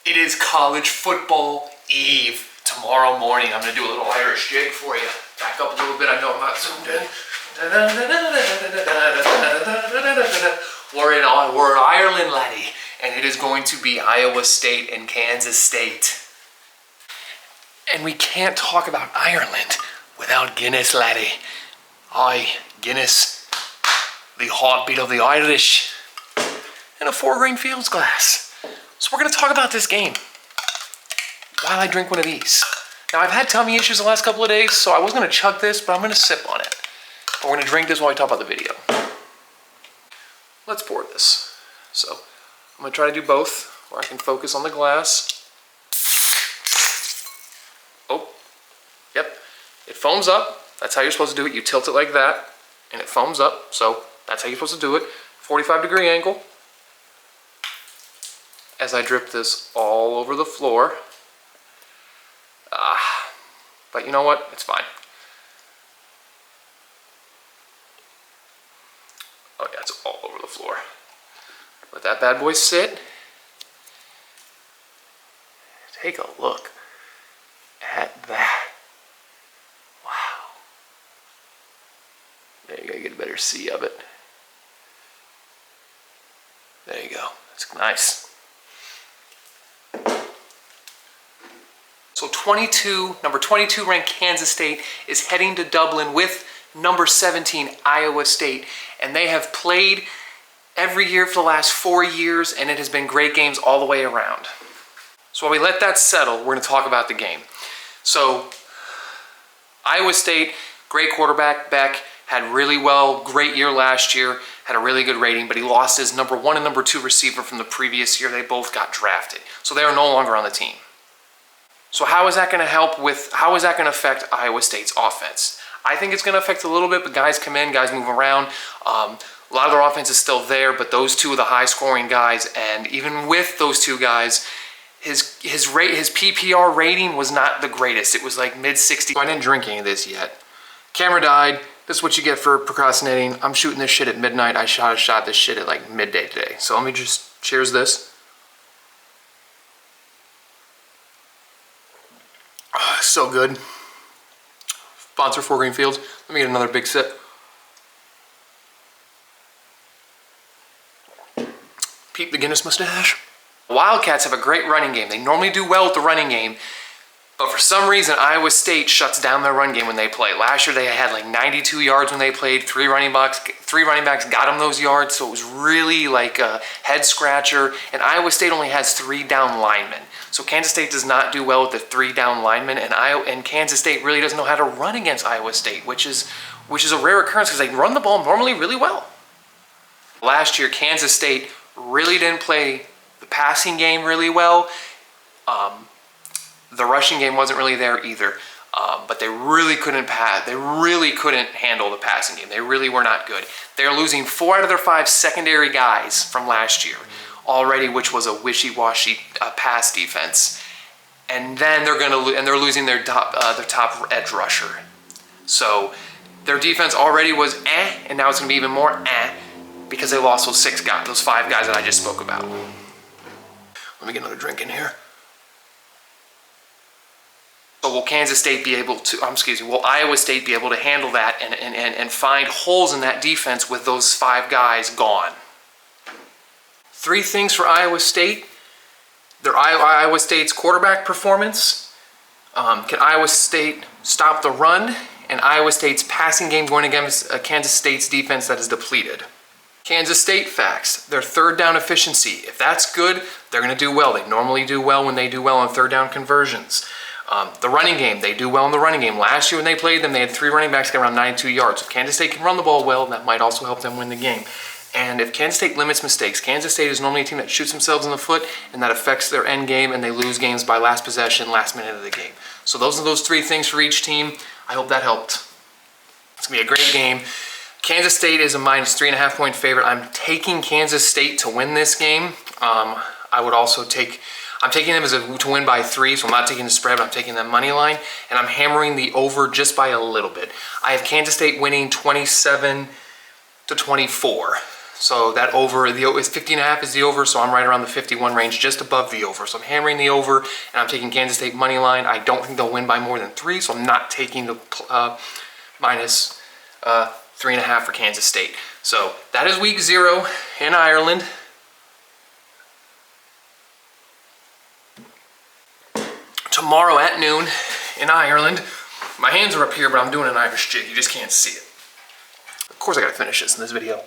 It is college football eve. Tomorrow morning, I'm gonna do a little Irish jig for you. Back up a little bit, I know I'm not zoomed in. We're in Ireland, laddie, and it is going to be Iowa State and Kansas State. And we can't talk about Ireland without Guinness, laddie. Aye, Guinness, the heartbeat of the Irish, in a 4-grain Fields glass. So we're gonna talk about this game while I drink one of these. Now, I've had tummy issues the last couple of days, so I was gonna chug this, but I'm gonna sip on it. But we're gonna drink this while we talk about the video. Let's pour this. So, I'm gonna try to do both, where I can focus on the glass. Oh, yep, it foams up. That's how you're supposed to do it. You tilt it like that, and it foams up. So, that's how you're supposed to do it. 45-degree angle. As I drip this all over the floor. But you know what? It's fine. Oh yeah, it's all over the floor. Let that bad boy sit. Take a look at that. Wow. There you go, get a better see of it. There you go, it's nice. So number 22 ranked Kansas State is heading to Dublin with number 17 Iowa State. And they have played every year for the last 4 years, and it has been great games all the way around. So while we let that settle, we're gonna talk about the game. So Iowa State, great quarterback, Beck, had really great year last year, had a really good rating, but he lost his number 1 and number 2 receiver from the previous year. They both got drafted. So they are no longer on the team. So how is that going to how is that going to affect Iowa State's offense? I think it's going to affect a little bit, but guys come in, guys move around. A lot of their offense is still there, but those two are the high-scoring guys, and even with those two guys, his PPR rating was not the greatest. It was like mid-60s. I didn't drink any of this yet. Camera died. This is what you get for procrastinating. I'm shooting this shit at midnight. I shot this shit at like midday today. So let me just cheers this. So good. Sponsor 4-grain Fields. Let me get another big sip. Peep the Guinness mustache. Wildcats have a great running game. They normally do well with the running game, but for some reason Iowa State shuts down their run game when they play. Last year they had like 92 yards when they played. Three running backs got them those yards, so it was really like a head scratcher. And Iowa State only has 3 down linemen. So Kansas State does not do well with the 3 down linemen, and Kansas State really doesn't know how to run against Iowa State, which is a rare occurrence because they run the ball normally really well. Last year, Kansas State really didn't play the passing game really well. The rushing game wasn't really there either, but they really couldn't pass. They really couldn't handle the passing game. They really were not good. They're losing 4 out of their 5 secondary guys from last year already, which was a wishy-washy pass defense, and then they're losing their top edge rusher. So their defense already was and now it's gonna be even more because they lost those 5 guys that I just spoke about. Let me get another drink in here. So will Iowa State be able to handle that and find holes in that defense with those 5 guys gone? 3 things for Iowa State. Iowa State's quarterback performance. Can Iowa State stop the run? And Iowa State's passing game going against Kansas State's defense that is depleted. Kansas State facts. Their 3rd down efficiency. If that's good, they're going to do well. They normally do well when they do well on 3rd down conversions. The running game, they do well in the running game. Last year when they played them, they had 3 running backs get around 92 yards. If Kansas State can run the ball well, that might also help them win the game. And if Kansas State limits mistakes, Kansas State is normally a team that shoots themselves in the foot, and that affects their end game, and they lose games by last possession, last minute of the game. So those are those 3 things for each team. I hope that helped. It's going to be a great game. Kansas State is a -3.5 point favorite. I'm taking Kansas State to win this game. I'm taking them to win by 3, so I'm not taking the spread, but I'm taking that money line, and I'm hammering the over just by a little bit. I have Kansas State winning 27-24. So that over, is 50.5 is the over, so I'm right around the 51 range, just above the over. So I'm hammering the over, and I'm taking Kansas State money line. I don't think they'll win by more than 3, so I'm not taking the minus 3.5 for Kansas State. So that is week 0 in Ireland. Tomorrow at noon in Ireland. My hands are up here, but I'm doing an Irish jig. You just can't see it. Of course I gotta finish this in this video.